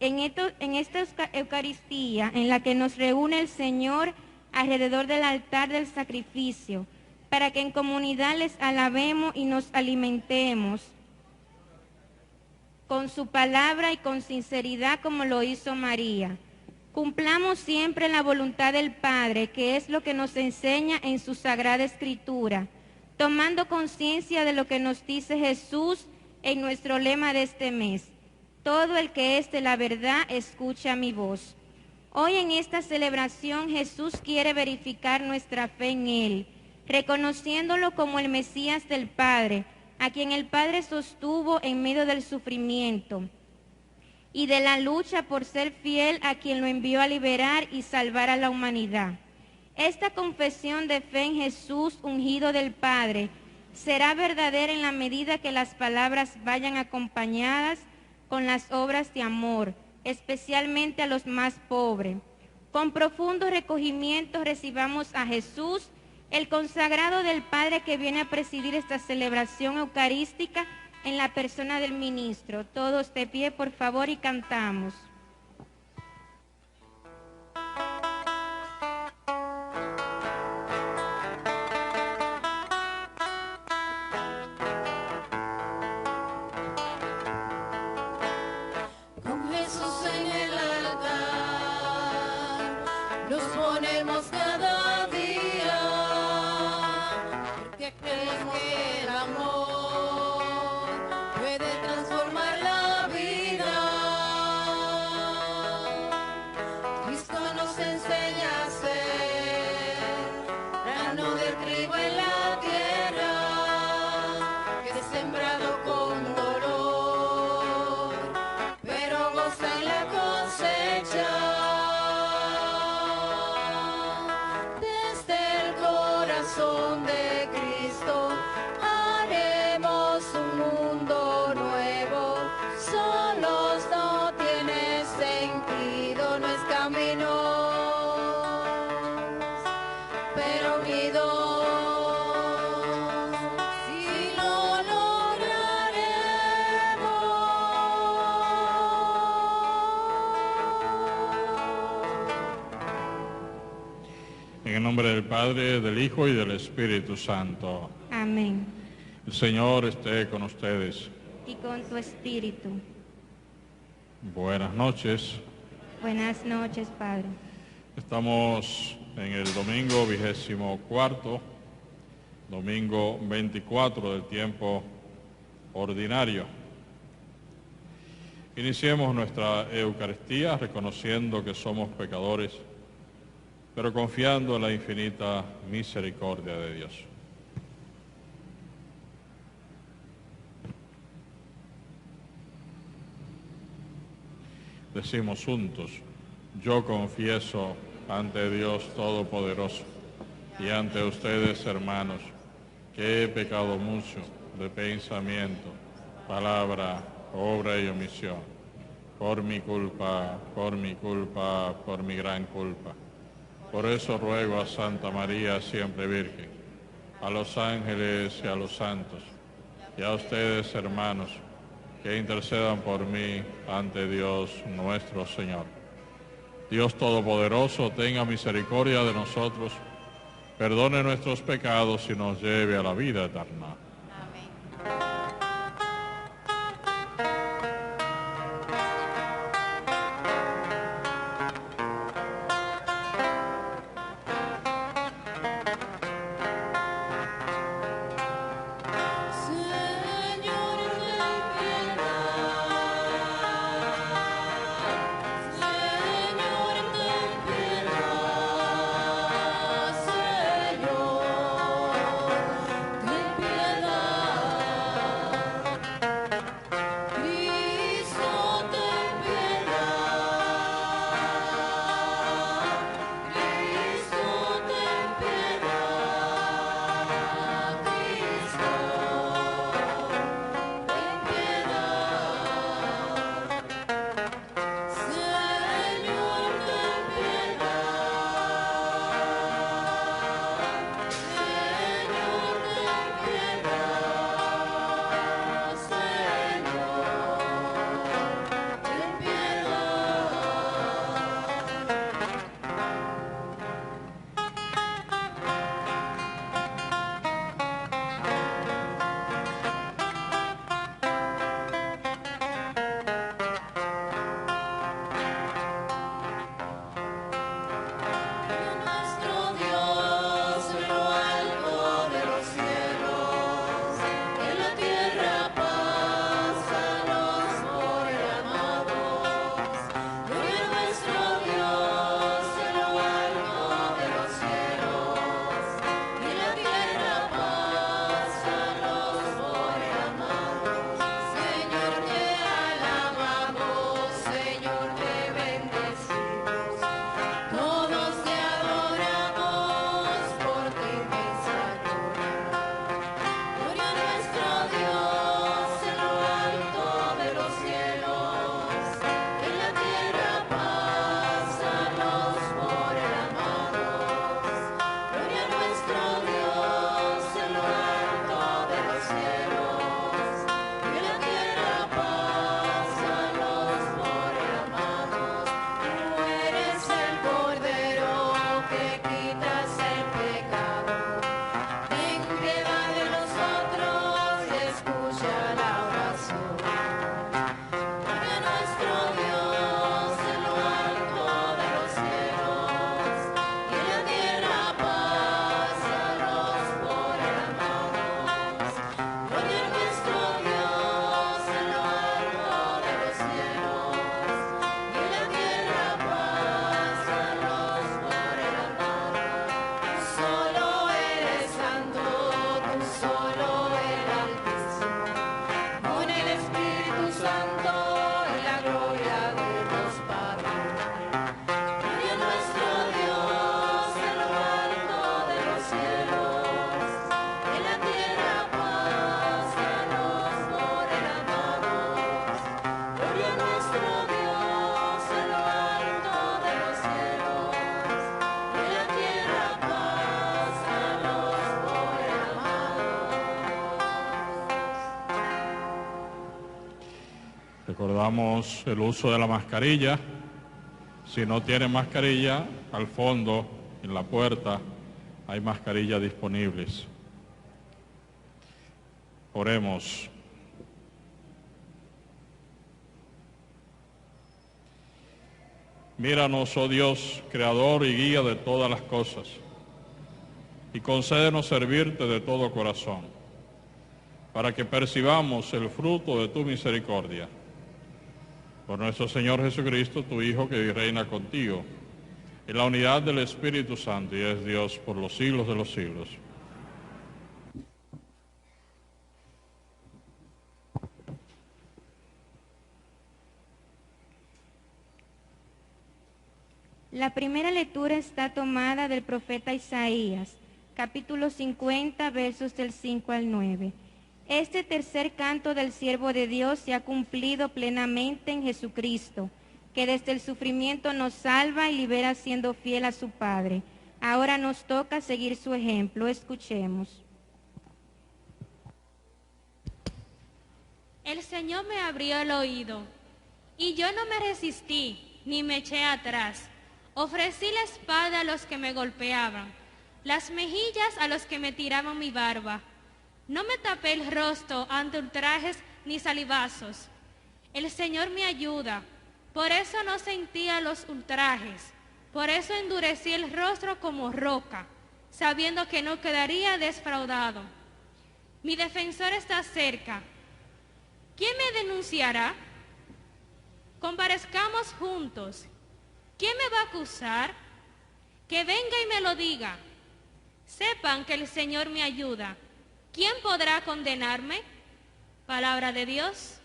En esta Eucaristía en la que nos reúne el Señor alrededor del altar del sacrificio, para que en comunidad les alabemos y nos alimentemos con su palabra y con sinceridad como lo hizo María. Cumplamos siempre la voluntad del Padre, que es lo que nos enseña en su Sagrada Escritura, tomando conciencia de lo que nos dice Jesús en nuestro lema de este mes. Todo el que es de la verdad escucha mi voz. Hoy en esta celebración Jesús quiere verificar nuestra fe en Él, reconociéndolo como el Mesías del Padre, a quien el Padre sostuvo en medio del sufrimiento y de la lucha por ser fiel a quien lo envió a liberar y salvar a la humanidad. Esta confesión de fe en Jesús, ungido del Padre, será verdadera en la medida que las palabras vayan acompañadas con las obras de amor, especialmente a los más pobres. Con profundo recogimiento recibamos a Jesús, el consagrado del Padre, que viene a presidir esta celebración eucarística en la persona del ministro. Todos de pie, por favor, y cantamos. Con Jesús en el altar nos ponemos cada día, porque creemos que el amor puede transformar la vida. Cristo nos enseña a ser grano de trigo en la tierra, que es sembrado con dolor, pero goza en la cosecha. Desde el corazón de Cristo haremos un mundo nuevo. Solos no tiene sentido, no es camino, pero unidos sí lo lograremos. En el nombre del Padre, del Hijo y del Espíritu Santo. Amén. El Señor esté con ustedes. Y con tu espíritu. Buenas noches. Buenas noches, Padre. Estamos en el domingo 24, domingo 24 del tiempo ordinario. Iniciemos nuestra Eucaristía reconociendo que somos pecadores, pero confiando en la infinita misericordia de Dios. Decimos juntos: yo confieso ante Dios Todopoderoso y ante ustedes, hermanos, que he pecado mucho de pensamiento, palabra, obra y omisión, por mi culpa, por mi gran culpa. Por eso ruego a Santa María, siempre Virgen, a los ángeles y a los santos, y a ustedes, hermanos, que intercedan por mí ante Dios nuestro Señor. Dios Todopoderoso, tenga misericordia de nosotros, perdone nuestros pecados y nos lleve a la vida eterna. Señor, ten piedad. Señor, ten piedad. Señor, ten piedad. Recordamos el uso de la mascarilla. Si no tiene mascarilla, al fondo, en la puerta, hay mascarillas disponibles. Oremos. Míranos, oh Dios, creador y guía de todas las cosas, y concédenos servirte de todo corazón, para que percibamos el fruto de tu misericordia. Por nuestro Señor Jesucristo, tu Hijo, que vive y reina contigo, en la unidad del Espíritu Santo, y es Dios por los siglos de los siglos. La primera lectura está tomada del profeta Isaías, capítulo 50, versos del 5 al 9. Este tercer canto del siervo de Dios se ha cumplido plenamente en Jesucristo, que desde el sufrimiento nos salva y libera siendo fiel a su Padre. Ahora nos toca seguir su ejemplo. Escuchemos. El Señor me abrió el oído, y yo no me resistí, ni me eché atrás. Ofrecí la espada a los que me golpeaban, las mejillas a los que me tiraban mi barba. No me tapé el rostro ante ultrajes ni salivazos. El Señor me ayuda, por eso no sentía los ultrajes. Por eso endurecí el rostro como roca, sabiendo que no quedaría defraudado. Mi defensor está cerca. ¿Quién me denunciará? Comparezcamos juntos. ¿Quién me va a acusar? Que venga y me lo diga. Sepan que el Señor me ayuda. ¿Quién podrá condenarme? Palabra de Dios.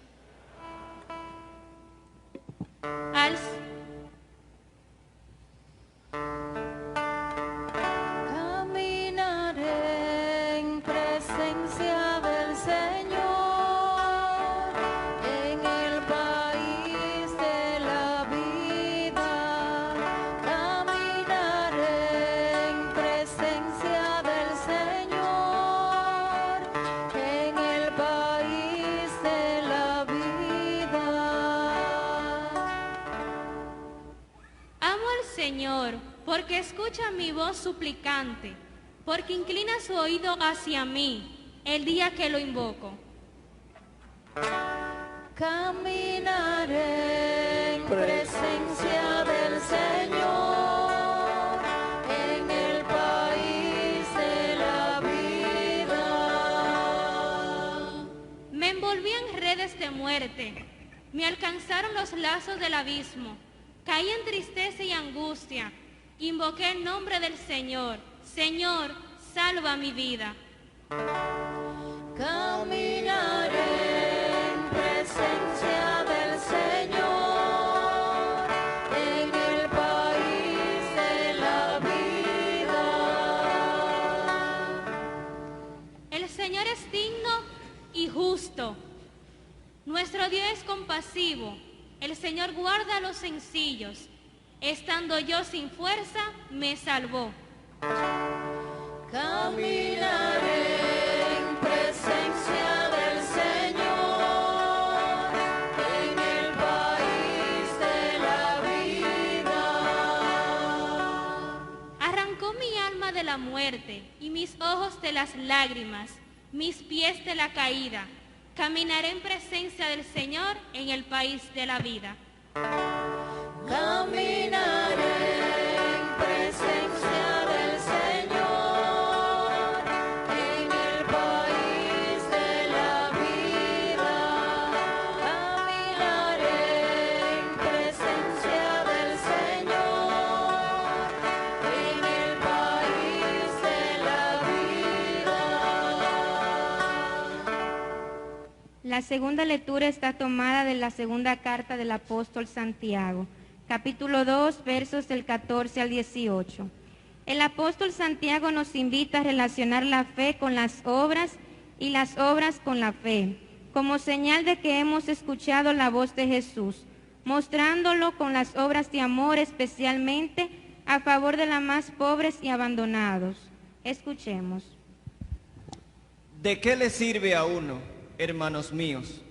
Caminaré en presencia del Señor, en el país de la vida. Caminaré en presencia del Señor, en el país de la vida. Amo al Señor, porque escucha mi voz suplicante, porque inclina su oído hacia mí el día que lo invoco. Caminaré en presencia del Señor, en el país de la vida. Me envolví en redes de muerte, me alcanzaron los lazos del abismo, caí en tristeza y angustia, invoqué el nombre del Señor. Señor, salva mi vida. Caminaré en presencia del Señor, en el país de la vida. El Señor es digno y justo. Nuestro Dios es compasivo. El Señor guarda a los sencillos. Estando yo sin fuerza, me salvó. Caminaré en presencia del Señor, en el país de la vida. Arrancó mi alma de la muerte y mis ojos de las lágrimas, mis pies de la caída. Caminaré en presencia del Señor en el país de la vida. Caminaré en presencia del Señor, en el país de la vida. Caminaré en presencia del Señor, en el país de la vida. La segunda lectura está tomada de la segunda carta del apóstol Santiago, capítulo 2, versos del 14 al 18. El apóstol Santiago nos invita a relacionar la fe con las obras y las obras con la fe, como señal de que hemos escuchado la voz de Jesús, mostrándolo con las obras de amor, especialmente a favor de los más pobres y abandonados. Escuchemos. ¿De qué le sirve a uno, hermanos míos,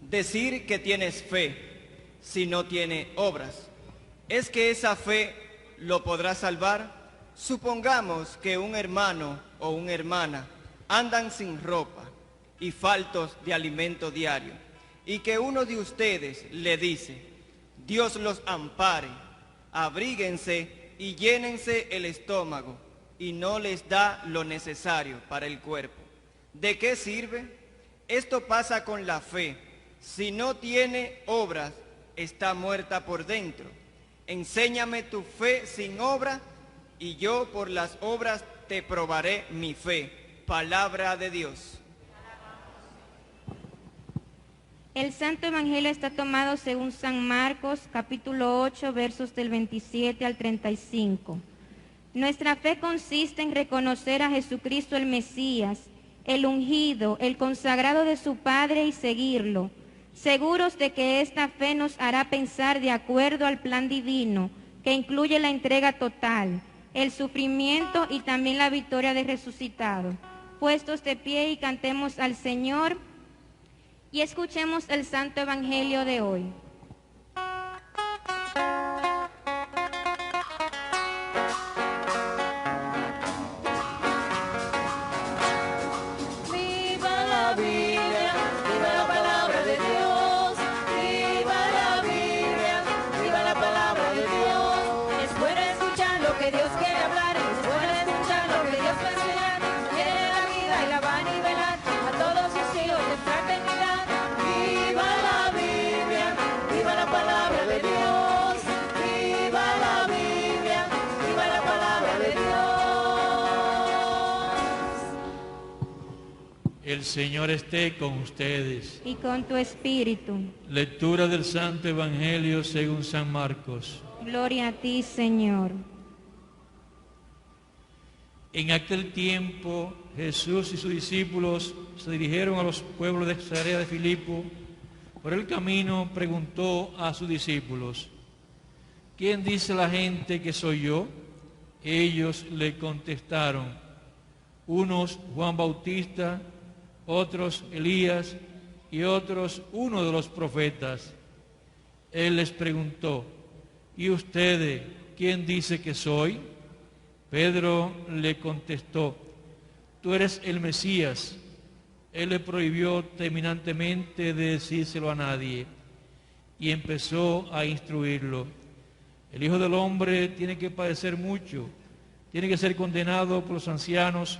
decir que tienes fe si no tiene obras. ¿Es que esa fe lo podrá salvar? Supongamos que un hermano o una hermana andan sin ropa y faltos de alimento diario, y que uno de ustedes le dice: Dios los ampare, abríguense y llénense el estómago, y no les da lo necesario para el cuerpo. ¿De qué sirve? Esto pasa con la fe. Si no tiene obras, está muerta por dentro. Enséñame tu fe sin obra, y yo por las obras te probaré mi fe. Palabra de Dios. El Santo Evangelio está tomado según San Marcos, capítulo 8, versos del 27 al 35. Nuestra fe consiste en reconocer a Jesucristo el Mesías, el ungido, el consagrado de su Padre, y seguirlo, seguros de que esta fe nos hará pensar de acuerdo al plan divino, que incluye la entrega total, el sufrimiento y también la victoria del resucitado. Puestos de pie y cantemos al Señor y escuchemos el Santo Evangelio de hoy. Viva la Biblia, viva la palabra de Dios. Viva la Biblia, viva la palabra de Dios. Es bueno escuchar lo que Dios quiere hablar, es bueno escuchar lo que Dios va a enseñar. Tiene la vida y la va a nivelar a todos sus hijos de fraternidad. Viva la Biblia, viva la palabra de Dios. Viva la Biblia, viva la palabra de Dios. El Señor esté con ustedes. Y con tu espíritu. Lectura del Santo Evangelio según San Marcos. Gloria a ti, Señor. En aquel tiempo Jesús y sus discípulos se dirigieron a los pueblos de Cesarea de Filipo. Por el camino preguntó a sus discípulos: ¿quién dice la gente que soy yo? Ellos le contestaron: unos Juan Bautista, otros Elías y otros uno de los profetas. Él les preguntó: ¿y ustedes quién dice que soy? Pedro le contestó: tú eres el Mesías. Él le prohibió terminantemente de decírselo a nadie y empezó a instruirlo. El Hijo del Hombre tiene que padecer mucho, tiene que ser condenado por los ancianos,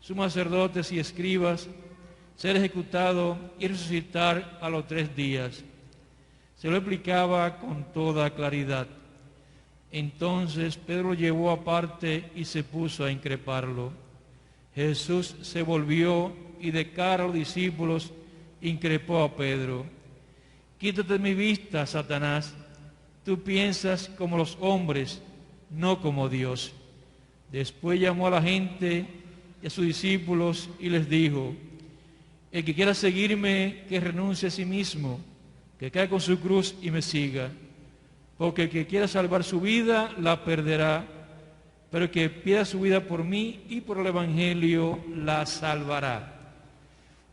sumos sacerdotes y escribas, ser ejecutado y resucitar a los 3 días. Se lo explicaba con toda claridad. Entonces Pedro lo llevó aparte y se puso a increparlo. Jesús se volvió y de cara a los discípulos increpó a Pedro: quítate de mi vista, Satanás, tú piensas como los hombres, no como Dios. Después llamó a la gente y a sus discípulos y les dijo: el que quiera seguirme, que renuncie a sí mismo, que caiga con su cruz y me siga. Porque el que quiera salvar su vida, la perderá, pero el que pierda su vida por mí y por el Evangelio, la salvará.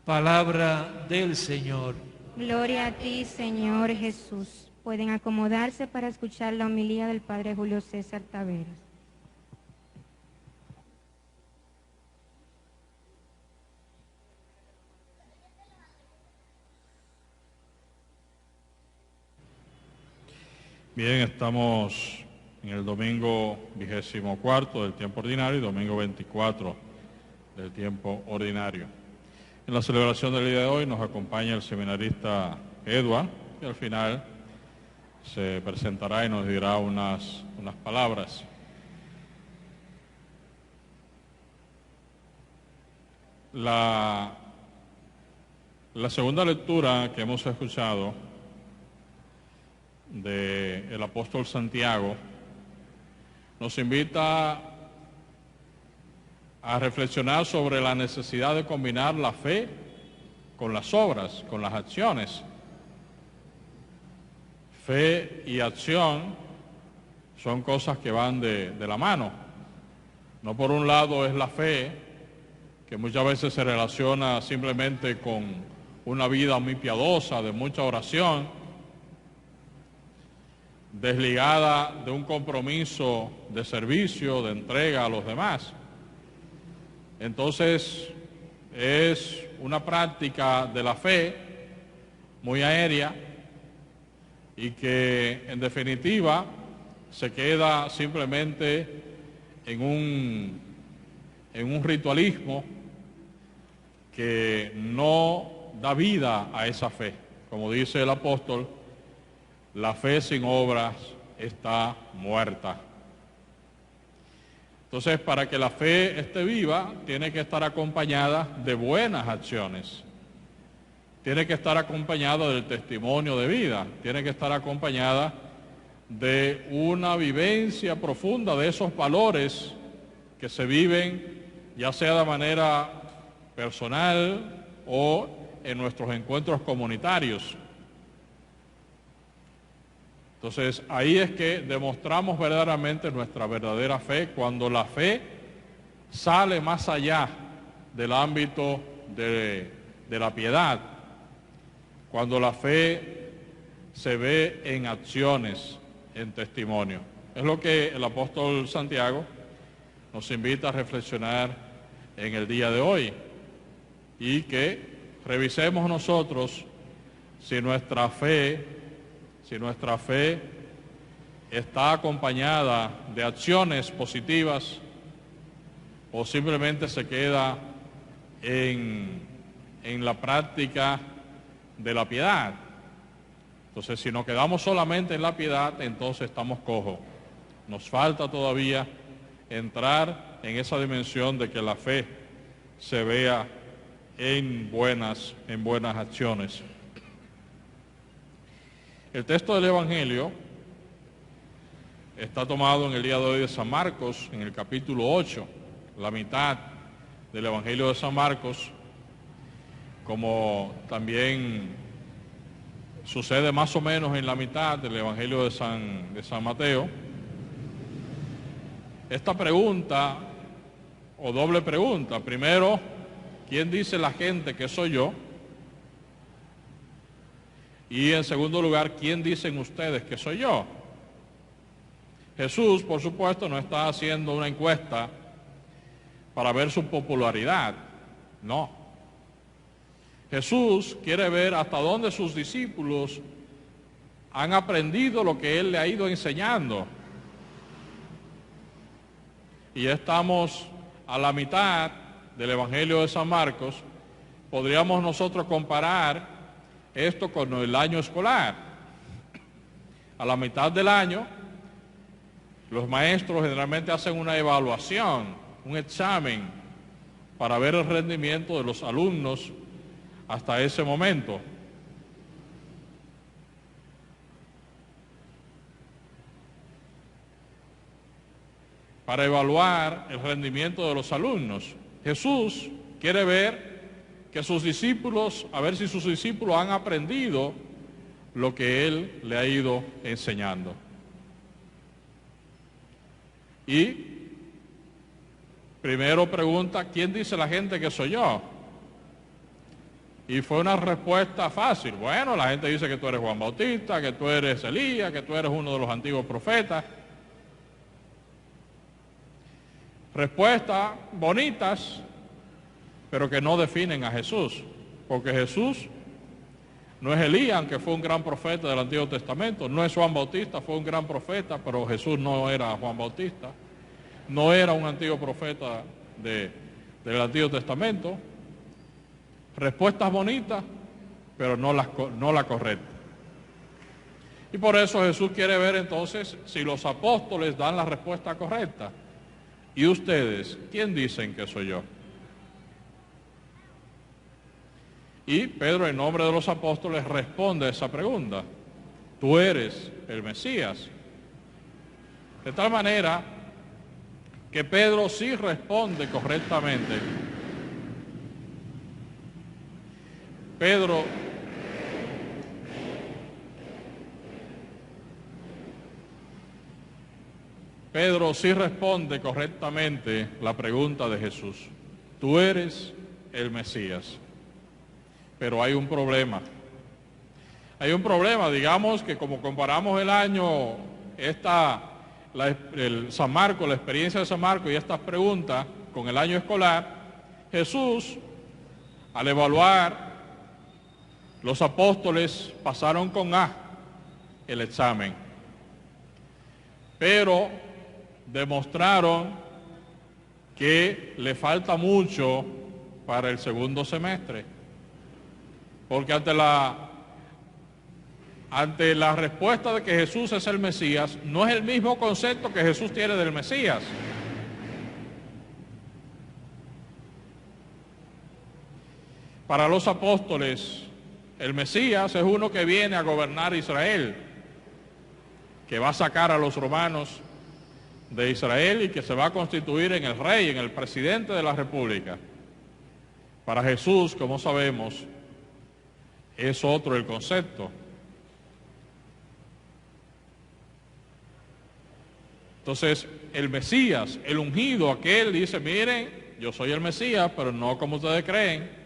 Palabra del Señor. Gloria a ti, Señor Jesús. Pueden acomodarse para escuchar la homilía del Padre Julio César Taveras. Bien, estamos en el domingo 24 del tiempo ordinario y domingo 24 del tiempo ordinario. En la celebración del día de hoy nos acompaña el seminarista Edward, que al final se presentará y nos dirá unas palabras. La segunda lectura que hemos escuchado del apóstol Santiago nos invita a reflexionar sobre la necesidad de combinar la fe con las obras, con las acciones. Fe y acción son cosas que van de la mano. No por un lado es la fe, que muchas veces se relaciona simplemente con una vida muy piadosa, de mucha oración, desligada de un compromiso de servicio, de entrega a los demás. Entonces, es una práctica de la fe muy aérea y que, en definitiva, se queda simplemente en un ritualismo que no da vida a esa fe. Como dice el apóstol, la fe sin obras está muerta. Entonces, para que la fe esté viva, tiene que estar acompañada de buenas acciones. Tiene que estar acompañada del testimonio de vida. Tiene que estar acompañada de una vivencia profunda de esos valores que se viven, ya sea de manera personal o en nuestros encuentros comunitarios. Entonces, ahí es que demostramos verdaderamente nuestra verdadera fe, cuando la fe sale más allá del ámbito de la piedad, cuando la fe se ve en acciones, en testimonio. Es lo que el apóstol Santiago nos invita a reflexionar en el día de hoy, y que revisemos nosotros si nuestra fe está acompañada de acciones positivas o simplemente se queda en la práctica de la piedad. Entonces, si nos quedamos solamente en la piedad, entonces estamos cojos. Nos falta todavía entrar en esa dimensión de que la fe se vea en buenas acciones. El texto del Evangelio está tomado en el día de hoy de San Marcos, en el capítulo 8, la mitad del Evangelio de San Marcos, como también sucede más o menos en la mitad del Evangelio de San Mateo. Esta pregunta, o doble pregunta: primero, ¿quién dice la gente que soy yo? Y en segundo lugar, ¿quién dicen ustedes que soy yo? Jesús, por supuesto, no está haciendo una encuesta para ver su popularidad, no. Jesús quiere ver hasta dónde sus discípulos han aprendido lo que Él le ha ido enseñando. Y ya estamos a la mitad del Evangelio de San Marcos. Podríamos nosotros comparar esto con el año escolar. A la mitad del año, los maestros generalmente hacen una evaluación, un examen, para ver el rendimiento de los alumnos hasta ese momento. Para evaluar el rendimiento de los alumnos, Jesús quiere ver que sus discípulos, a ver si sus discípulos han aprendido lo que Él le ha ido enseñando. Y primero pregunta: ¿quién dice la gente que soy yo? Y fue una respuesta fácil. Bueno, la gente dice que tú eres Juan Bautista, que tú eres Elías, que tú eres uno de los antiguos profetas. Respuestas bonitas, pero que no definen a Jesús, porque Jesús no es Elías, aunque fue un gran profeta del Antiguo Testamento, no es Juan Bautista, fue un gran profeta, pero Jesús no era Juan Bautista, no era un antiguo profeta del Antiguo Testamento. Respuestas bonitas, pero no la correcta. Y por eso Jesús quiere ver entonces si los apóstoles dan la respuesta correcta. ¿Y ustedes, quién dicen que soy yo? Y Pedro, en nombre de los apóstoles, responde a esa pregunta: tú eres el Mesías. De tal manera que Pedro sí responde correctamente. Pedro sí responde correctamente la pregunta de Jesús: tú eres el Mesías. Pero hay un problema. hay un problema, digamos que como comparamos el año, el San Marcos, la experiencia de San Marcos y estas preguntas con el año escolar, Jesús, al evaluar, los apóstoles pasaron con A el examen, pero demostraron que le falta mucho para el segundo semestre, porque ante la respuesta de que Jesús es el Mesías, no es el mismo concepto que Jesús tiene del Mesías. Para los apóstoles, el Mesías es uno que viene a gobernar Israel, que va a sacar a los romanos de Israel y que se va a constituir en el rey, en el presidente de la República. Para Jesús, como sabemos, es otro el concepto. Entonces, el Mesías, el ungido, aquel dice, miren, yo soy el Mesías, pero no como ustedes creen.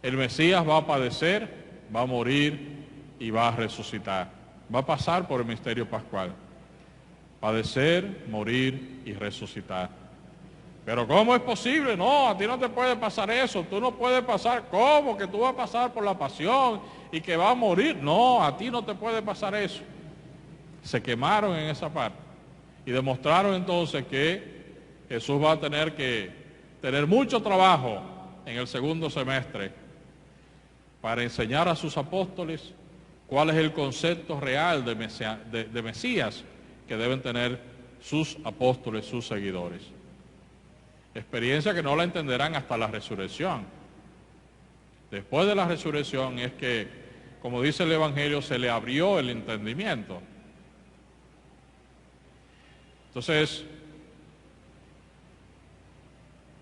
El Mesías va a padecer, va a morir y va a resucitar. Va a pasar por el misterio pascual. Padecer, morir y resucitar. Pero ¿cómo es posible? No, a ti no te puede pasar eso. Tú no puedes pasar. ¿Cómo? Que tú vas a pasar por la pasión y que vas a morir. No, a ti no te puede pasar eso. Se quemaron en esa parte. Y demostraron entonces que Jesús va a tener que tener mucho trabajo en el segundo semestre para enseñar a sus apóstoles cuál es el concepto real de Mesías que deben tener sus apóstoles, sus seguidores. Experiencia que no la entenderán hasta la resurrección. Después de la resurrección es que, como dice el Evangelio, se le abrió el entendimiento. Entonces,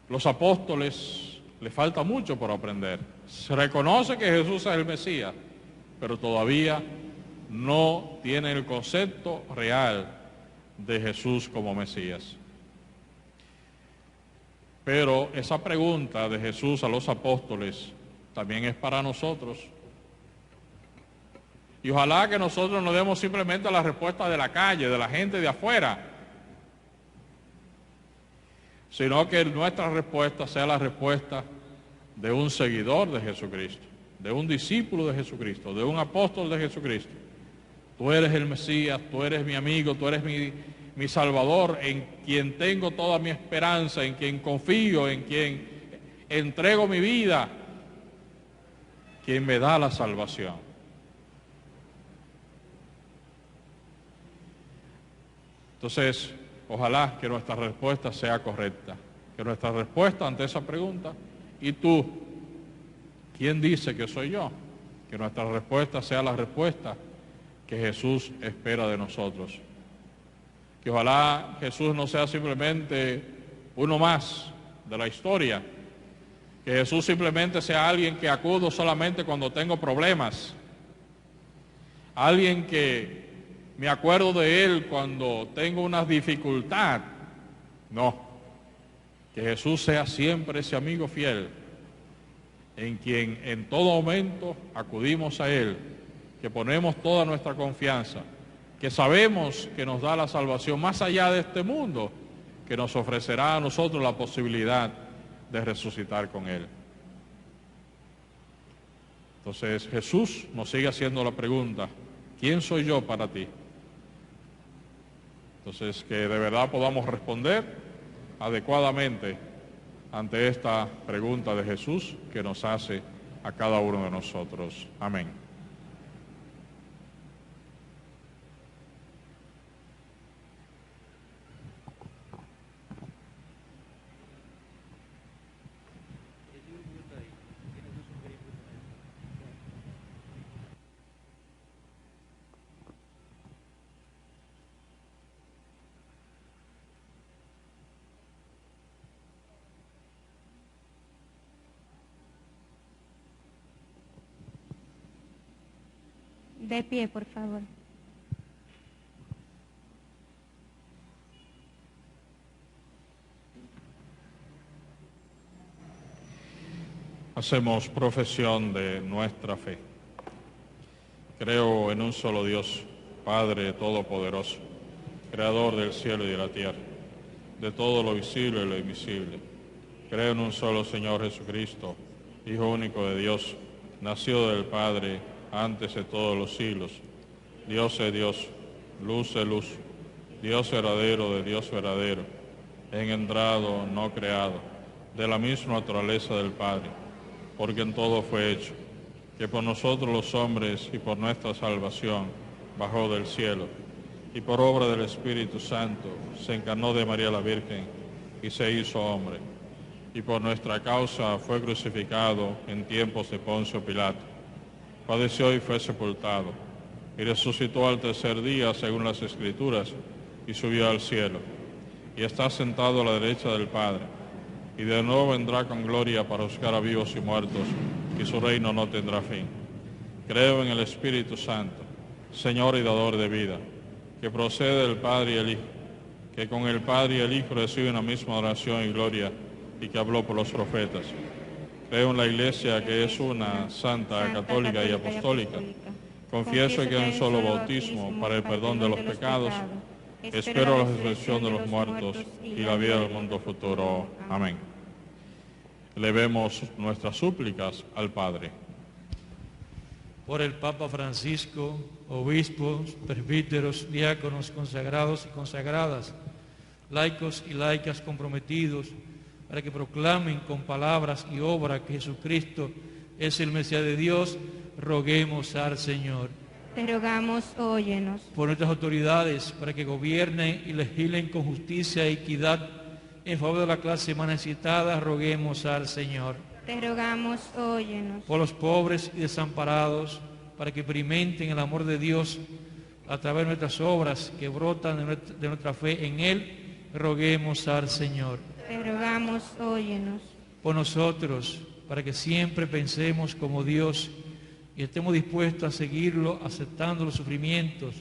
los apóstoles les falta mucho por aprender. Se reconoce que Jesús es el Mesías, pero todavía no tienen el concepto real de Jesús como Mesías. Pero esa pregunta de Jesús a los apóstoles también es para nosotros. Y ojalá que nosotros no demos simplemente la respuesta de la calle, de la gente de afuera, sino que nuestra respuesta sea la respuesta de un seguidor de Jesucristo, de un discípulo de Jesucristo, de un apóstol de Jesucristo. Tú eres el Mesías, tú eres mi amigo, tú eres mi Salvador, en quien tengo toda mi esperanza, en quien confío, en quien entrego mi vida, quien me da la salvación. Entonces, ojalá que nuestra respuesta sea correcta, que nuestra respuesta ante esa pregunta, ¿y tú? ¿Quién dice que soy yo? Que nuestra respuesta sea la respuesta que Jesús espera de nosotros. Que ojalá Jesús no sea simplemente uno más de la historia, que Jesús simplemente sea alguien que acudo solamente cuando tengo problemas, alguien que me acuerdo de Él cuando tengo una dificultad. No, que Jesús sea siempre ese amigo fiel, en quien en todo momento acudimos a Él, que ponemos toda nuestra confianza, que sabemos que nos da la salvación más allá de este mundo, que nos ofrecerá a nosotros la posibilidad de resucitar con Él. Entonces Jesús nos sigue haciendo la pregunta, ¿quién soy yo para ti? Entonces que de verdad podamos responder adecuadamente ante esta pregunta de Jesús que nos hace a cada uno de nosotros. Amén. De pie, por favor. Hacemos profesión de nuestra fe. Creo en un solo Dios, Padre Todopoderoso, Creador del cielo y de la tierra, de todo lo visible y lo invisible. Creo en un solo Señor Jesucristo, Hijo único de Dios, nacido del Padre antes de todos los siglos, Dios de Dios, luz de luz, Dios verdadero de Dios verdadero, engendrado, no creado, de la misma naturaleza del Padre, porque en todo fue hecho, que por nosotros los hombres y por nuestra salvación bajó del cielo, y por obra del Espíritu Santo se encarnó de María la Virgen y se hizo hombre, y por nuestra causa fue crucificado en tiempos de Poncio Pilato, padeció y fue sepultado, y resucitó al tercer día según las Escrituras, y subió al cielo, y está sentado a la derecha del Padre, y de nuevo vendrá con gloria para juzgar a vivos y muertos, y su reino no tendrá fin. Creo en el Espíritu Santo, Señor y dador de vida, que procede del Padre y el Hijo, que con el Padre y el Hijo recibe una misma oración y gloria, y que habló por los profetas. Creo en la Iglesia, que es una, santa, católica y apostólica. Confieso que hay un solo bautismo para el perdón de los pecados. Espero la resurrección de los muertos y la vida del mundo futuro. Amén. Elevemos nuestras súplicas al Padre. Por el Papa Francisco, obispos, presbíteros, diáconos, consagrados y consagradas, laicos y laicas comprometidos, para que proclamen con palabras y obra que Jesucristo es el Mesías de Dios, roguemos al Señor. Te rogamos, óyenos. Por nuestras autoridades, para que gobiernen y legislen con justicia e equidad en favor de la clase más necesitada, roguemos al Señor. Te rogamos, óyenos. Por los pobres y desamparados, para que experimenten el amor de Dios a través de nuestras obras que brotan de nuestra fe en Él, roguemos al Señor. Te rogamos, óyenos. Por nosotros, para que siempre pensemos como Dios y estemos dispuestos a seguirlo, aceptando los sufrimientos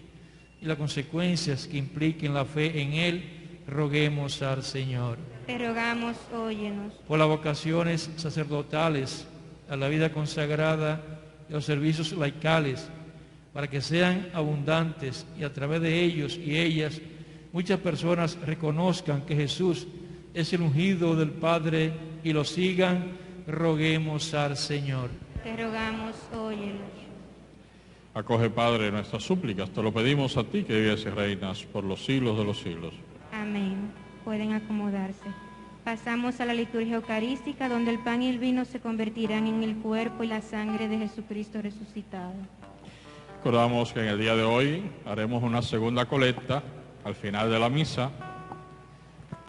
y las consecuencias que impliquen la fe en Él, roguemos al Señor. Te rogamos, óyenos. Por las vocaciones sacerdotales, a la vida consagrada y a los servicios laicales, para que sean abundantes y a través de ellos y ellas muchas personas reconozcan que Jesús es el ungido del Padre y lo sigan, roguemos al Señor. Te rogamos, óyenos. Acoge, Padre, nuestras súplicas. Te lo pedimos a ti, que vives y reinas por los siglos de los siglos. Amén. Pueden acomodarse. Pasamos a la liturgia eucarística, donde el pan y el vino se convertirán en el cuerpo y la sangre de Jesucristo resucitado. Recordamos que en el día de hoy haremos una segunda colecta al final de la misa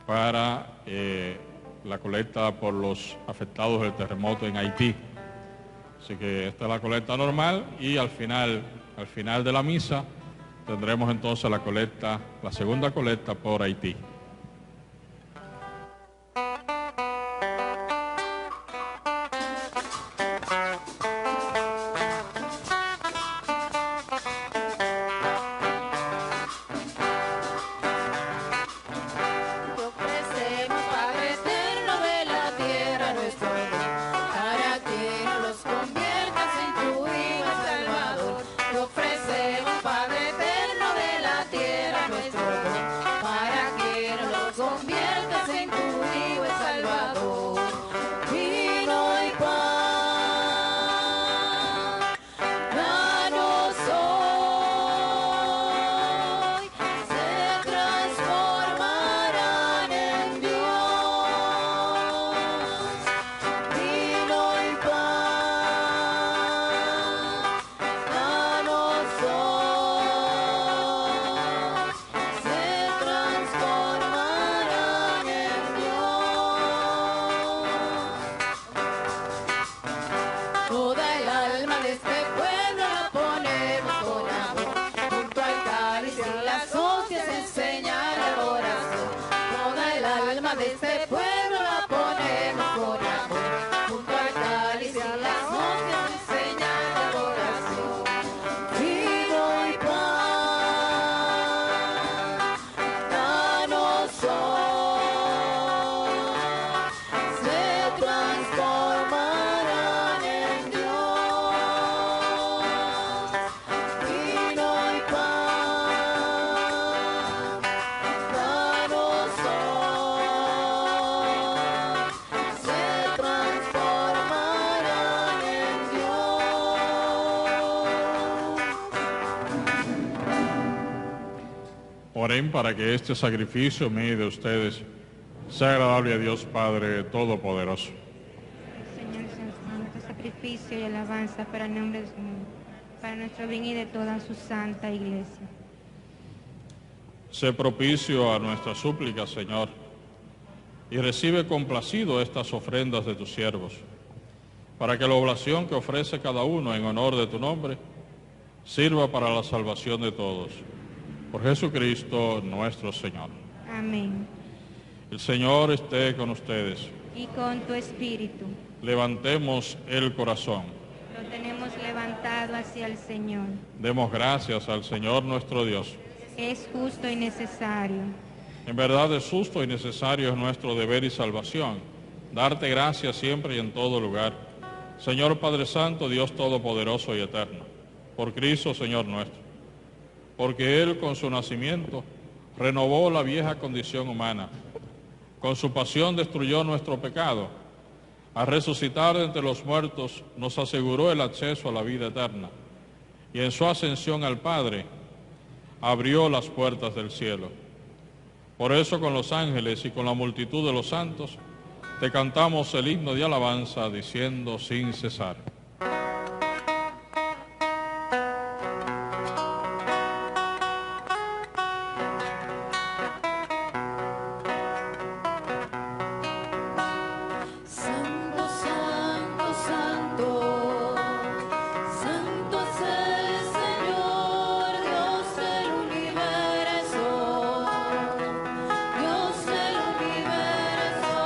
para la colecta por los afectados del terremoto en Haití. Así que esta es la colecta normal y al final de la misa tendremos entonces la segunda colecta por Haití. Para que Oren para que este sacrificio mío y de ustedes sea agradable a Dios Padre Todopoderoso. Señor, santo sacrificio y alabanza para el nombre de su nombre, para nuestro bien y de toda su santa iglesia. Sé propicio a nuestras súplicas, Señor, y recibe complacido estas ofrendas de tus siervos, para que la oblación que ofrece cada uno en honor de tu nombre sirva para la salvación de todos. Por Jesucristo nuestro Señor. Amén. El Señor esté con ustedes. Y con tu espíritu. Levantemos el corazón. Lo tenemos levantado hacia el Señor. Demos gracias al Señor nuestro Dios. Es justo y necesario. En verdad es justo y necesario, es nuestro deber y salvación, darte gracias siempre y en todo lugar. Señor Padre Santo, Dios Todopoderoso y Eterno, por Cristo Señor nuestro, porque Él con su nacimiento renovó la vieja condición humana, con su pasión destruyó nuestro pecado, al resucitar de entre los muertos nos aseguró el acceso a la vida eterna, y en su ascensión al Padre abrió las puertas del cielo. Por eso con los ángeles y con la multitud de los santos te cantamos el himno de alabanza diciendo sin cesar. Santo, santo, santo, santo es el Señor, Dios del universo, Dios del universo.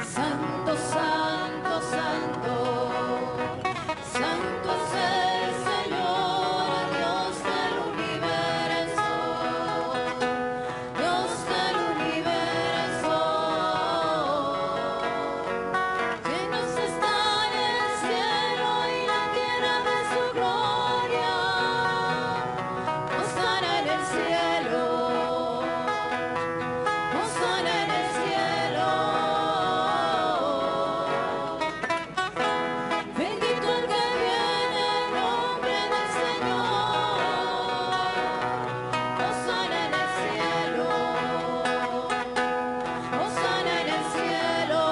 Santo, santo, santo, santo es el Señor, Dios del universo, Dios del universo. Llenos están el cielo y la tierra de su gloria. Hosana en el cielo, hosana en el cielo. Bendito el que viene en nombre del Señor. Hosana en el cielo, hosana en el cielo.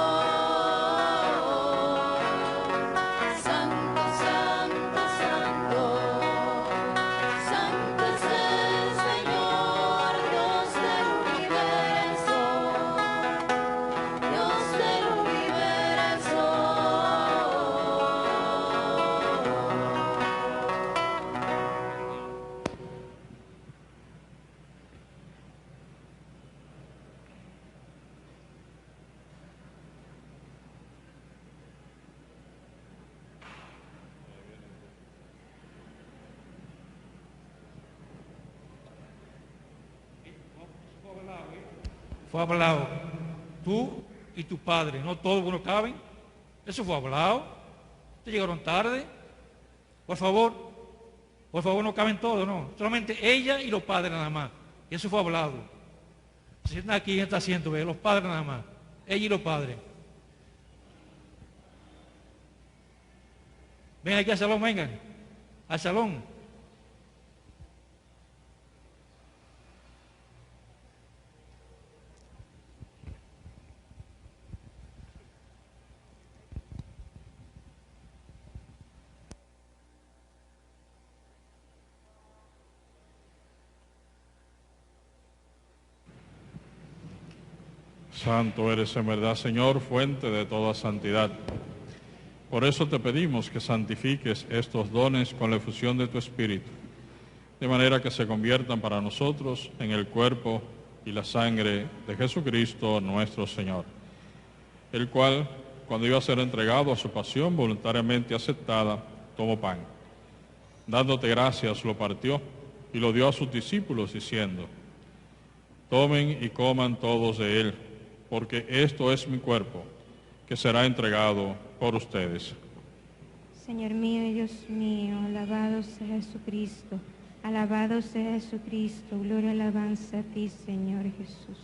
Santo, santo, santo, santo es el Señor, Dios del universo, Dios del universo. Fue hablado. Tú y tu padre, no todos no caben. Eso fue hablado. Ustedes llegaron tarde. Por favor, no caben todos, no. Solamente ella y los padres nada más. Y eso fue hablado. Se sientan aquí en este asiento, ve, los padres nada más. Ella y los padres. Ven aquí al salón, vengan. Al salón. Santo eres en verdad, Señor, fuente de toda santidad. Por eso te pedimos que santifiques estos dones con la efusión de tu Espíritu, de manera que se conviertan para nosotros en el cuerpo y la sangre de Jesucristo nuestro Señor, el cual, cuando iba a ser entregado a su pasión voluntariamente aceptada, tomó pan. Dándote gracias, lo partió y lo dio a sus discípulos, diciendo: tomen y coman todos de él, porque esto es mi cuerpo, que será entregado por ustedes. Señor mío y Dios mío, alabado sea Jesucristo, alabado sea Jesucristo, gloria y alabanza a ti, Señor Jesús.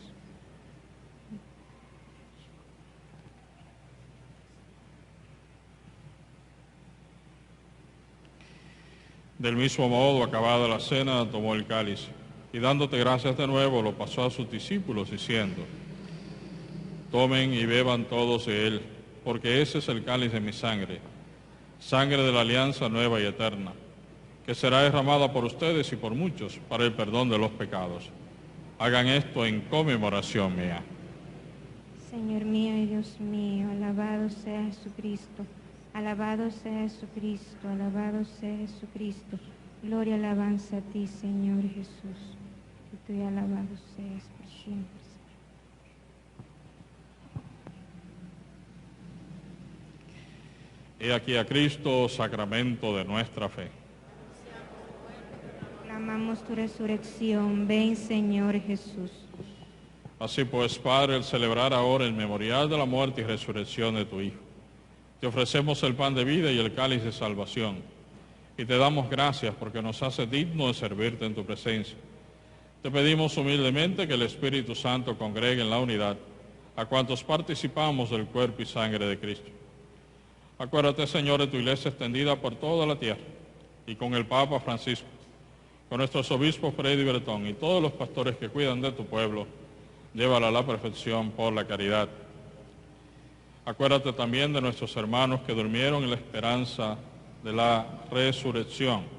Del mismo modo, acabada la cena, tomó el cáliz y dándote gracias de nuevo, lo pasó a sus discípulos diciendo: tomen y beban todos de él, porque ese es el cáliz de mi sangre, sangre de la alianza nueva y eterna, que será derramada por ustedes y por muchos para el perdón de los pecados. Hagan esto en conmemoración mía. Señor mío y Dios mío, alabado sea Jesucristo, alabado sea Jesucristo, alabado sea Jesucristo. Gloria y alabanza a ti, Señor Jesús, que tú y alabado seas por siempre. He aquí a Cristo, sacramento de nuestra fe. Clamamos tu resurrección, ven Señor Jesús. Así pues, Padre, al celebrar ahora el memorial de la muerte y resurrección de tu Hijo, te ofrecemos el pan de vida y el cáliz de salvación, y te damos gracias porque nos hace digno de servirte en tu presencia. Te pedimos humildemente que el Espíritu Santo congregue en la unidad a cuantos participamos del cuerpo y sangre de Cristo. Acuérdate, Señor, de tu iglesia extendida por toda la tierra, y con el Papa Francisco, con nuestros obispos Freddy y Bretón y todos los pastores que cuidan de tu pueblo, llévala a la perfección por la caridad. Acuérdate también de nuestros hermanos que durmieron en la esperanza de la resurrección.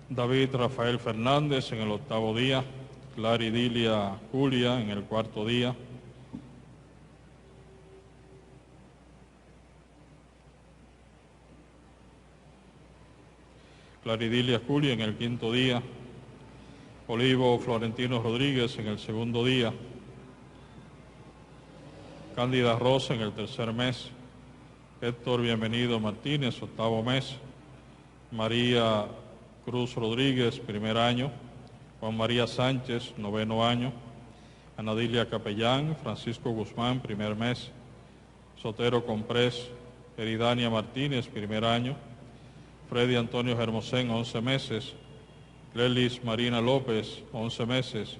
David Rafael Fernández en el 8º día, Claridilia Julia en el 4º día, Claridilia Julia en el 5º día, Olivo Florentino Rodríguez en el 2º día, Cándida Rosa en el 3er mes, Héctor Bienvenido Martínez, 8º mes, María Cruz Rodríguez, 1er año, Juan María Sánchez, 9º año, Anadilia Capellán, Francisco Guzmán, 1er mes, Sotero Comprés, Eridania Martínez, 1er año, Freddy Antonio Hermosén, 11 meses, Lelis Marina López, 11 meses,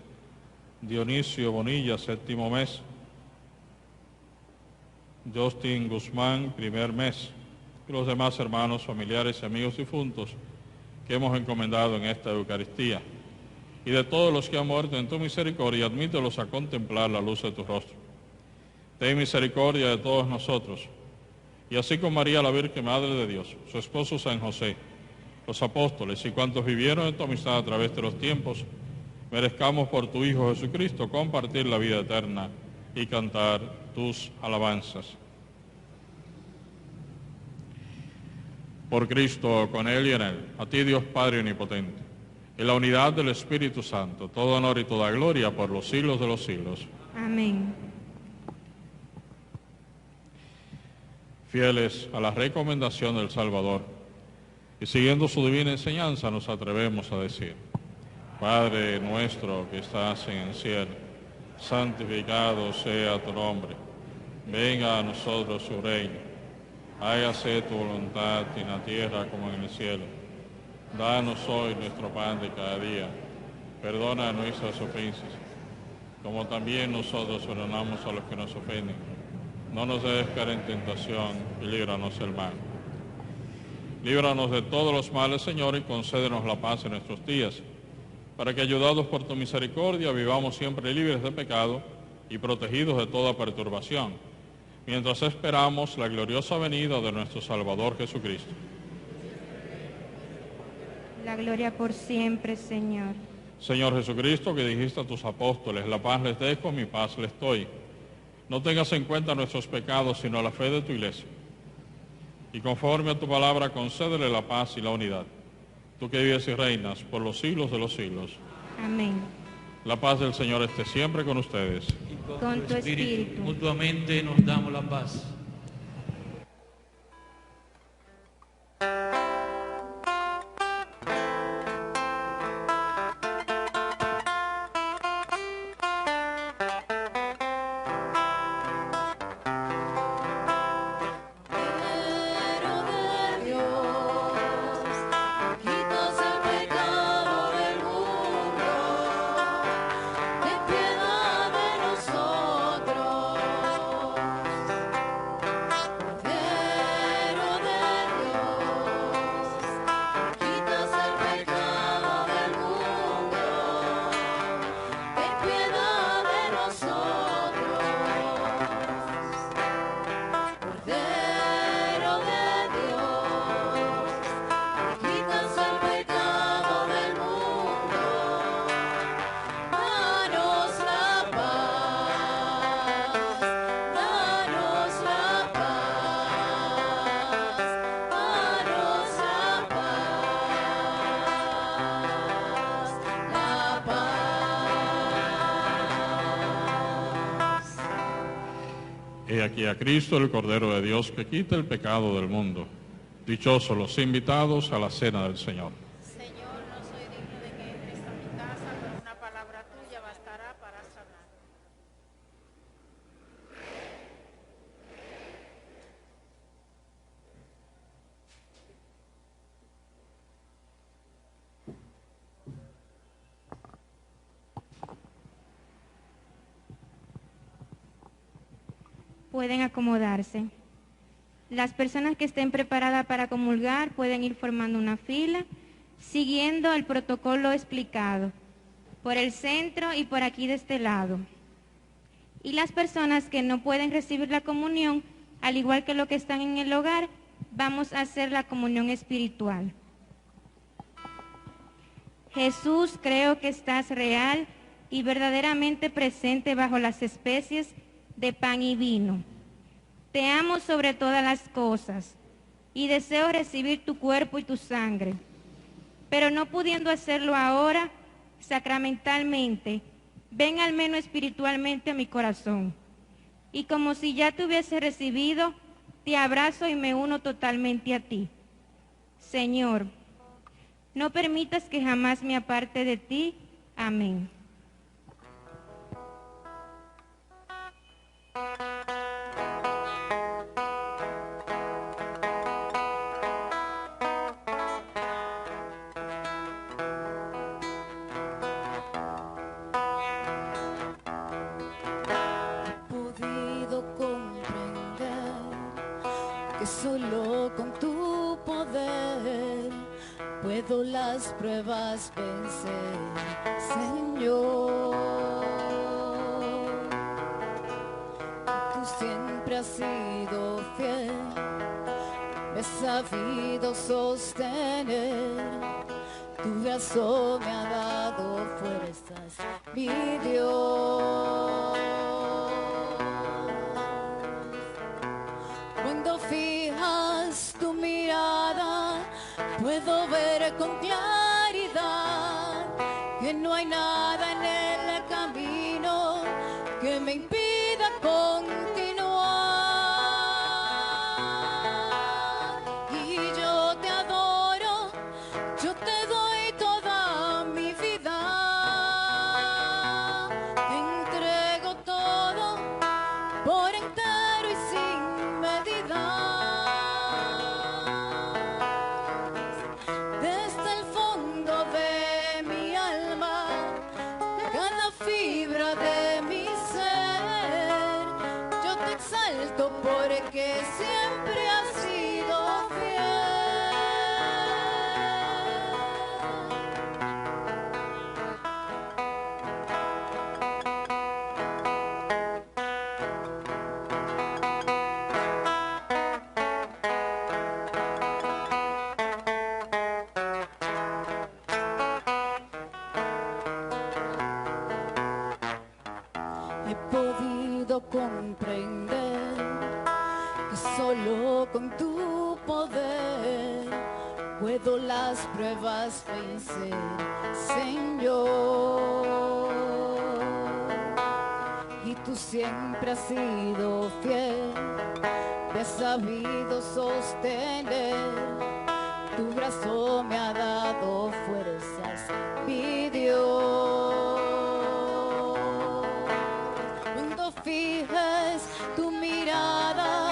Dionisio Bonilla, 7º mes, Justin Guzmán, 1er mes, y los demás hermanos, familiares y amigos difuntos que hemos encomendado en esta Eucaristía, y de todos los que han muerto en tu misericordia, admítelos a contemplar la luz de tu rostro. Ten misericordia de todos nosotros, y así con María la Virgen Madre de Dios, su esposo San José, los apóstoles y cuantos vivieron en tu amistad a través de los tiempos, merezcamos por tu Hijo Jesucristo compartir la vida eterna y cantar tus alabanzas. Por Cristo, con Él y en Él, a ti Dios Padre Omnipotente, en la unidad del Espíritu Santo, todo honor y toda gloria por los siglos de los siglos. Amén. Fieles a la recomendación del Salvador y siguiendo su divina enseñanza, nos atrevemos a decir: Padre nuestro que estás en el cielo, santificado sea tu nombre. Venga a nosotros su reino. Hágase tu voluntad en la tierra como en el cielo. Danos hoy nuestro pan de cada día. Perdona nuestras ofensas, como también nosotros perdonamos a los que nos ofenden. No nos dejes caer en tentación y líbranos del mal. Líbranos de todos los males, Señor, y concédenos la paz en nuestros días, para que, ayudados por tu misericordia, vivamos siempre libres de pecado y protegidos de toda perturbación, mientras esperamos la gloriosa venida de nuestro Salvador Jesucristo. La gloria por siempre, Señor. Señor Jesucristo, que dijiste a tus apóstoles: la paz les dejo, mi paz les doy. No tengas en cuenta nuestros pecados, sino la fe de tu iglesia. Y conforme a tu palabra, concédele la paz y la unidad. Tú que vives y reinas por los siglos de los siglos. Amén. La paz del Señor esté siempre con ustedes. Y Con tu espíritu. Mutuamente nos damos la paz. He aquí a Cristo, el Cordero de Dios, que quita el pecado del mundo. Dichosos los invitados a la cena del Señor. Señor, no soy digno de que entres a mi casa, pero una palabra tuya bastará para sanar. Pueden acomodarse. Las personas que estén preparadas para comulgar pueden ir formando una fila, siguiendo el protocolo explicado, por el centro y por aquí de este lado. Y las personas que no pueden recibir la comunión, al igual que los que están en el hogar, vamos a hacer la comunión espiritual. Jesús, creo que estás real y verdaderamente presente bajo las especies de pan y vino. Te amo sobre todas las cosas y deseo recibir tu cuerpo y tu sangre, pero no pudiendo hacerlo ahora sacramentalmente, ven al menos espiritualmente a mi corazón. Y como si ya te hubiese recibido, te abrazo y me uno totalmente a ti. Señor, no permitas que jamás me aparte de ti. Amén. Solo con tu poder puedo las pruebas vencer, Señor. Tú siempre has sido fiel, me has sabido sostener, tu brazo me ha dado fuerzas, mi Dios. Cuando fijas tu mirada, puedo ver con claridad que no hay nada en el camino que me impida continuar. Y yo te adoro, yo te doy toda mi vida, te entrego todo por entero y sin medida. Desde el fondo de mi alma, cada fibra de mi ser, yo te exalto porque siempre has sido fiel. He podido comprender que solo con tu poder puedo las pruebas vencer, Señor. Y tú siempre has sido fiel, me has sabido sostener, tu brazo me ha dado fuerzas, mi Dios. Cuando fijes tu mirada,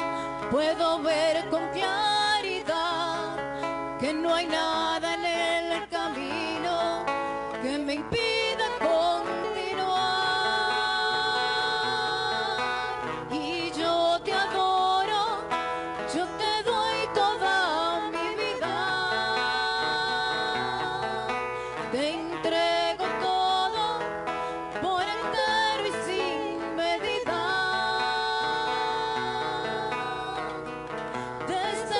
puedo ver con claridad que no hay nada en el camino que me impida continuar. Y yo te adoro, yo te doy toda mi vida, te entrego todo por entero y sin medida. Desde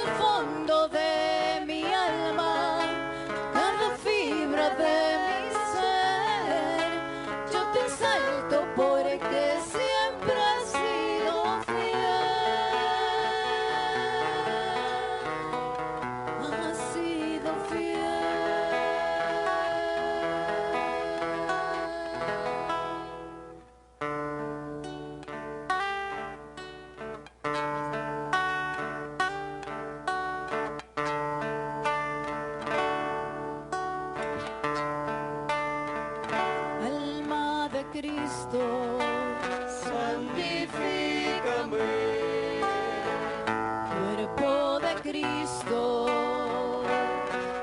Cristo,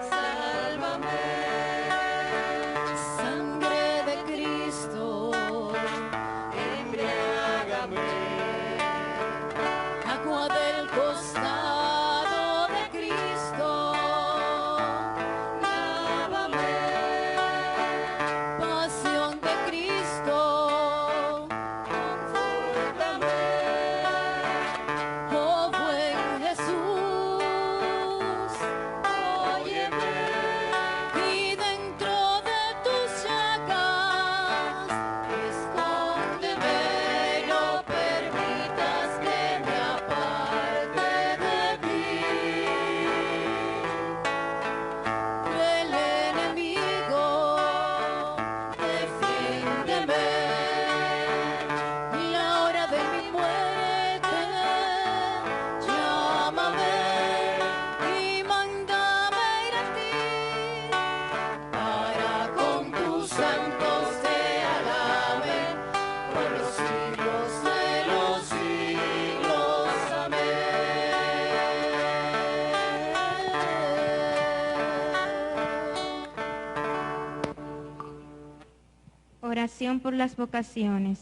sálvame. Sangre de Cristo, embriágame. Agua del costado de Cristo, lávame. Pasión de Cristo, confórtame. Oh buen Jesús, óyeme. Y dentro de tus llagas, escóndeme. No permitas que me aparte de ti. El enemigo, defiéndeme. Y la hora de mi muerte, llámame y mándame ir a ti, para con tus santos te alaben por los siglos de los siglos. Amén. Oración por las vocaciones.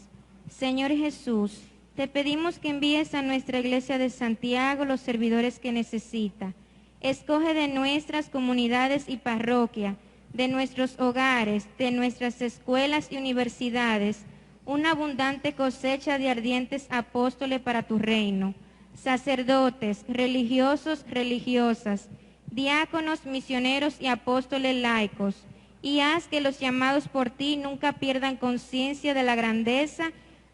Señor Jesús, te pedimos que envíes a nuestra iglesia de Santiago los servidores que necesita. Escoge de nuestras comunidades y parroquia, de nuestros hogares, de nuestras escuelas y universidades, una abundante cosecha de ardientes apóstoles para tu reino, sacerdotes, religiosos, religiosas, diáconos, misioneros y apóstoles laicos, y haz que los llamados por ti nunca pierdan conciencia de la grandeza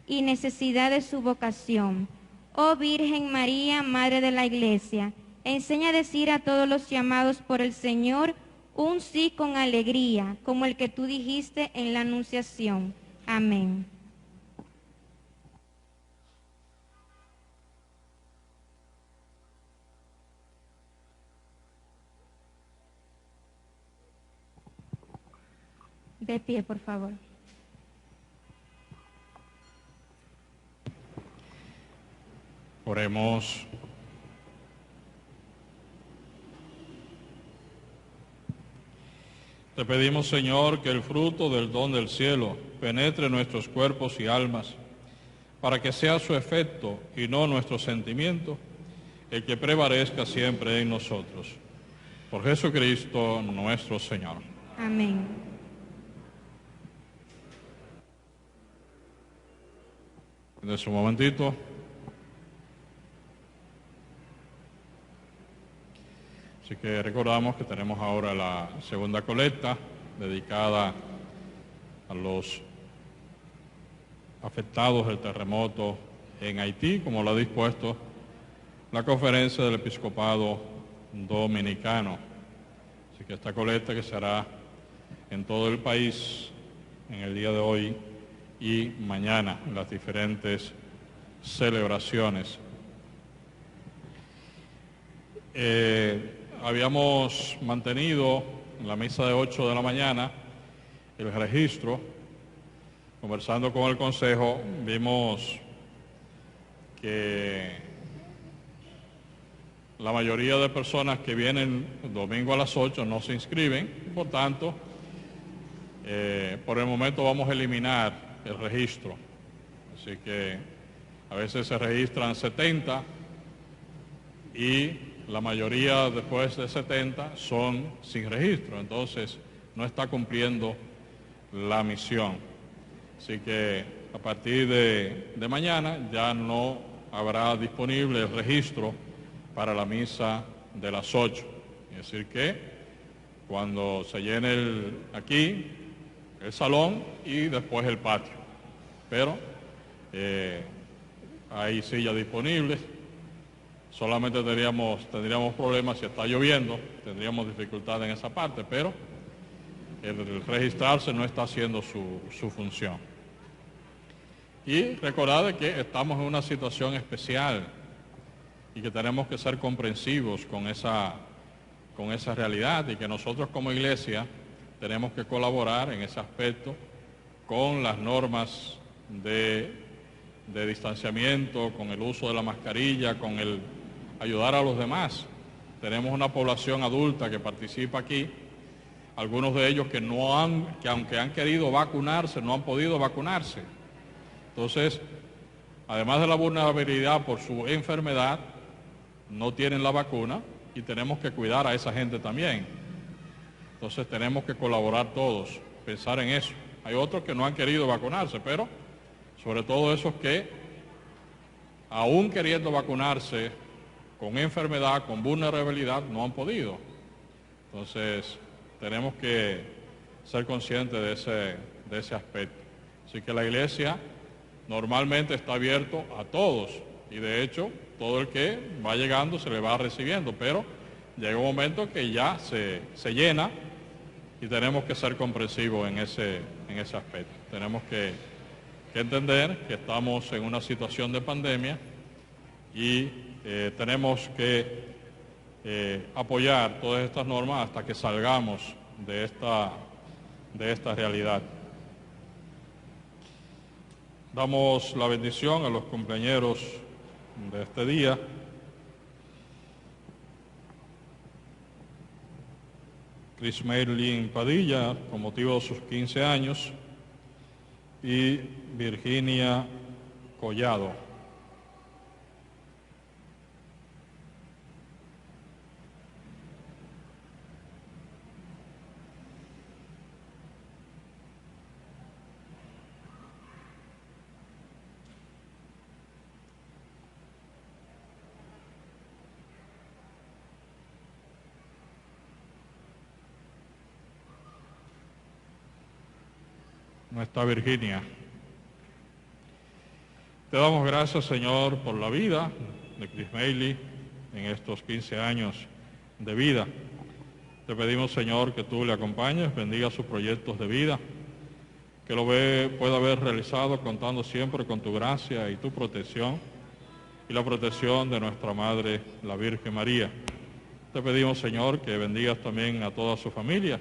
y necesidad de su vocación. Oh Virgen María, Madre de la Iglesia, enseña a decir a todos los llamados por el Señor un sí con alegría, como el que tú dijiste en la Anunciación. Amén. De pie, por favor. Oremos. Te pedimos, Señor, que el fruto del don del cielo penetre nuestros cuerpos y almas, para que sea su efecto y no nuestro sentimiento el que prevalezca siempre en nosotros. Por Jesucristo nuestro Señor. Amén. Desde un momentito. Así que recordamos que tenemos ahora la segunda colecta dedicada a los afectados del terremoto en Haití, como lo ha dispuesto la Conferencia del Episcopado Dominicano. Así que esta colecta, que se hará en todo el país en el día de hoy y mañana, en las diferentes celebraciones. Habíamos mantenido en la misa de 8 de la mañana el registro. Conversando con el Consejo, vimos que la mayoría de personas que vienen el domingo a las 8 no se inscriben. Por tanto, por el momento vamos a eliminar el registro. Así que a veces se registran 70 y la mayoría después de 70 son sin registro. Entonces no está cumpliendo la misión. Así que a partir de mañana ya no habrá disponible el registro para la misa de las 8. Es decir que cuando se llene aquí el salón y después el patio. Pero hay sillas disponibles. Solamente tendríamos problemas si está lloviendo, tendríamos dificultad en esa parte, pero el registrarse no está haciendo su función. Y recordad que estamos en una situación especial y que tenemos que ser comprensivos con esa realidad, y que nosotros como iglesia tenemos que colaborar en ese aspecto con las normas de distanciamiento, con el uso de la mascarilla, con el ayudar a los demás tenemos una población adulta que participa aquí, algunos de ellos que aunque han querido vacunarse, no han podido vacunarse. Entonces, además de la vulnerabilidad por su enfermedad, no tienen la vacuna y tenemos que cuidar a esa gente también. Entonces tenemos que colaborar todos, pensar en eso. Hay otros que no han querido vacunarse, pero sobre todo esos que, aún queriendo vacunarse, con enfermedad, con vulnerabilidad, no han podido. Entonces tenemos que ser conscientes de ese aspecto. Así que la iglesia normalmente está abierto a todos y de hecho todo el que va llegando se le va recibiendo, pero llega un momento que ya se llena y tenemos que ser comprensivos en ese aspecto. Tenemos que entender que estamos en una situación de pandemia y tenemos que apoyar todas estas normas hasta que salgamos de esta realidad. Damos la bendición a los compañeros de este día. Chris Merlin Padilla, con motivo de sus 15 años, y Virginia Collado. No está Virginia. Te damos gracias, Señor, por la vida de Chris Meili en estos 15 años de vida. Te pedimos, Señor, que tú le acompañes, bendiga sus proyectos de vida, que lo pueda haber realizado contando siempre con tu gracia y tu protección y la protección de nuestra Madre, la Virgen María. Te pedimos, Señor, que bendigas también a toda su familia,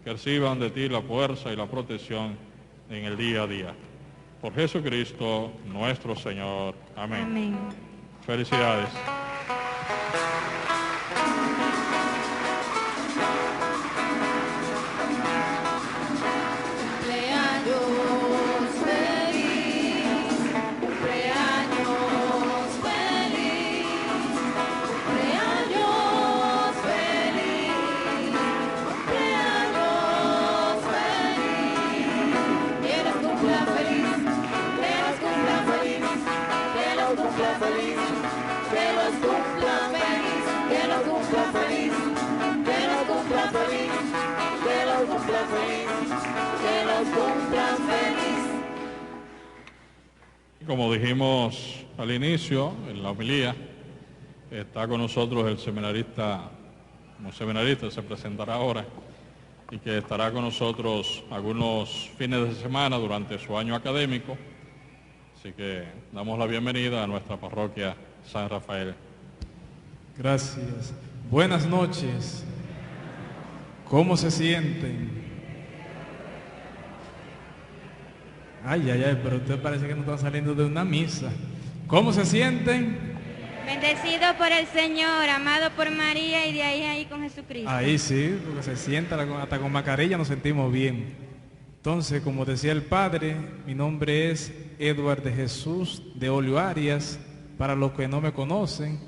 que reciban de ti la fuerza y la protección en el día a día. Por Jesucristo nuestro Señor. Amén. Amén. Felicidades. Como dijimos al inicio, en la homilía, está con nosotros el seminarista, como seminarista se presentará ahora, y que estará con nosotros algunos fines de semana durante su año académico. Así que damos la bienvenida a nuestra parroquia San Rafael. Gracias. Buenas noches. ¿Cómo se sienten? Ay, ay, ay, pero usted parece que no está saliendo de una misa. ¿Cómo se sienten? Bendecido por el Señor, amado por María y de ahí con Jesucristo. Ahí sí, porque se sienta hasta con mascarilla nos sentimos bien. Entonces, como decía el Padre, mi nombre es Edward de Jesús de Olio Arias, para los que no me conocen,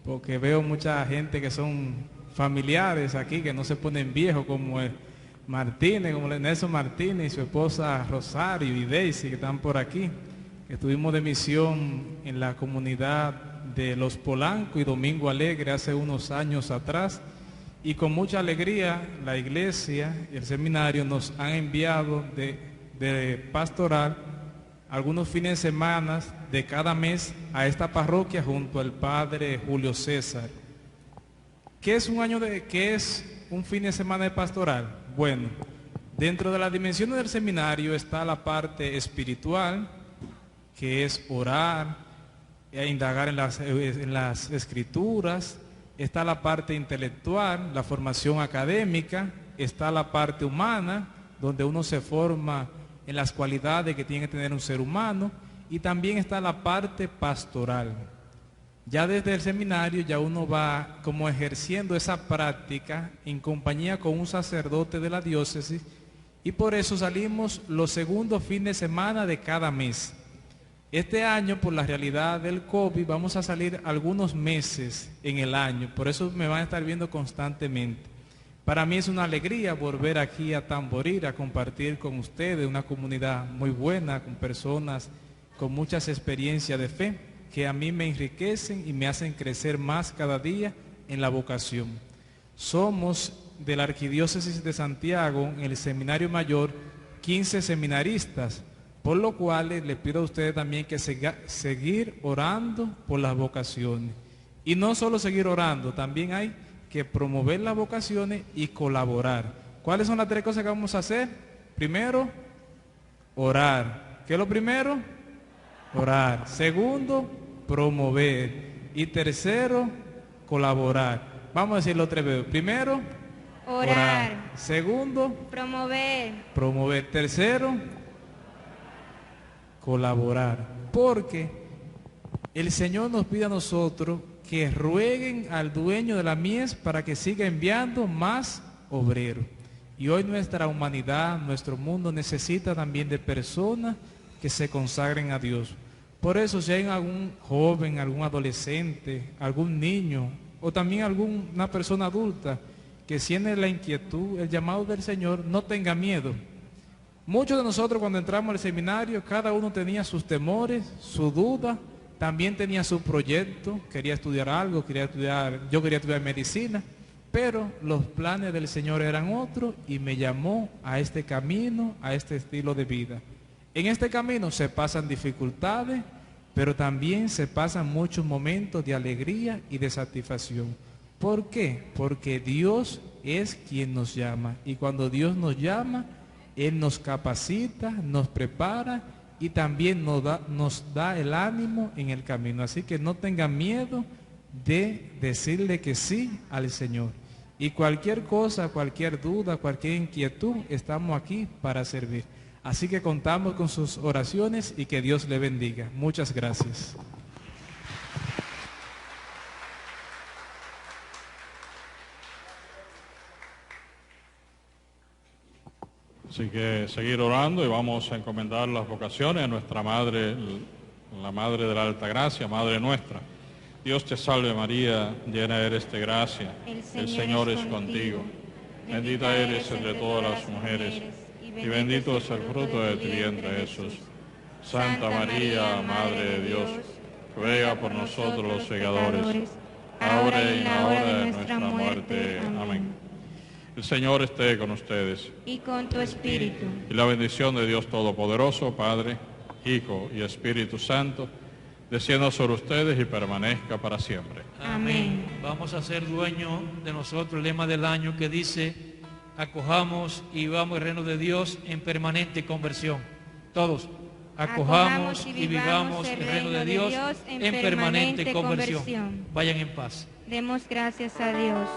porque veo mucha gente que son familiares aquí, que no se ponen viejos, como Martínez, como Nelson Martínez y su esposa Rosario y Daisy, que están por aquí. Estuvimos de misión en la comunidad de Los Polanco y Domingo Alegre hace unos años atrás, y con mucha alegría la iglesia y el seminario nos han enviado de pastoral algunos fines de semana de cada mes a esta parroquia junto al padre Julio César. ¿Qué es un fin de semana de pastoral? Bueno, dentro de las dimensiones del seminario está la parte espiritual, que es orar, indagar en las escrituras. Está la parte intelectual, la formación académica. Está la parte humana, donde uno se forma en las cualidades que tiene que tener un ser humano. Y también está la parte pastoral. Ya desde el seminario ya uno va como ejerciendo esa práctica en compañía con un sacerdote de la diócesis, y por eso salimos los segundos fines de semana de cada mes. Este año, por la realidad del COVID, vamos a salir algunos meses en el año, por eso me van a estar viendo constantemente. Para mí es una alegría volver aquí a Tamboril, a compartir con ustedes una comunidad muy buena, con personas con muchas experiencias de fe, que a mí me enriquecen y me hacen crecer más cada día en la vocación. Somos de la Arquidiócesis de Santiago, en el Seminario Mayor, 15 seminaristas, por lo cual les pido a ustedes también que seguir orando por las vocaciones. Y no solo seguir orando, también hay que promover las vocaciones y colaborar. ¿Cuáles son las 3 cosas que vamos a hacer? Primero, orar. ¿Qué es lo primero? Orar. Segundo, promover. Y tercero, colaborar. Vamos a decirlo 3 veces. Primero, Orar. Segundo, Promover. Tercero, colaborar. Porque el Señor nos pide a nosotros que rueguen al dueño de la mies para que siga enviando más obreros. Y hoy nuestra humanidad, nuestro mundo necesita también de personas que se consagren a Dios. Por eso, si hay algún joven, algún adolescente, algún niño o también alguna persona adulta que siente la inquietud, el llamado del Señor, no tenga miedo. Muchos de nosotros cuando entramos al seminario, cada uno tenía sus temores, su duda, también tenía su proyecto, quería estudiar algo, yo quería estudiar medicina, pero los planes del Señor eran otros y me llamó a este camino, a este estilo de vida. En este camino se pasan dificultades, pero también se pasan muchos momentos de alegría y de satisfacción. ¿Por qué? Porque Dios es quien nos llama, y cuando Dios nos llama, Él nos capacita, nos prepara y también nos da el ánimo en el camino. Así que no tengan miedo de decirle que sí al Señor. Y cualquier cosa, cualquier duda, cualquier inquietud, estamos aquí para servir. Así que contamos con sus oraciones y que Dios le bendiga. Muchas gracias. Así que seguir orando y vamos a encomendar las vocaciones a nuestra Madre, la Madre de la Alta Gracia, Madre nuestra. Dios te salve María, llena eres de gracia, el Señor es contigo. Bendita eres entre todas las mujeres y bendito es el fruto de tu vientre Jesús. Santa María, Madre de Dios, ruega por nosotros los pecadores, ahora y en la hora de nuestra muerte. Amén. El Señor esté con ustedes. Y con tu espíritu. Y la bendición de Dios Todopoderoso, Padre, Hijo y Espíritu Santo, descienda sobre ustedes y permanezca para siempre. Amén. Vamos a ser dueños de nosotros el lema del año que dice: acojamos y vivamos el reino de Dios en permanente conversión. Todos, acojamos y vivamos el reino de Dios en permanente conversión. Vayan en paz. Demos gracias a Dios.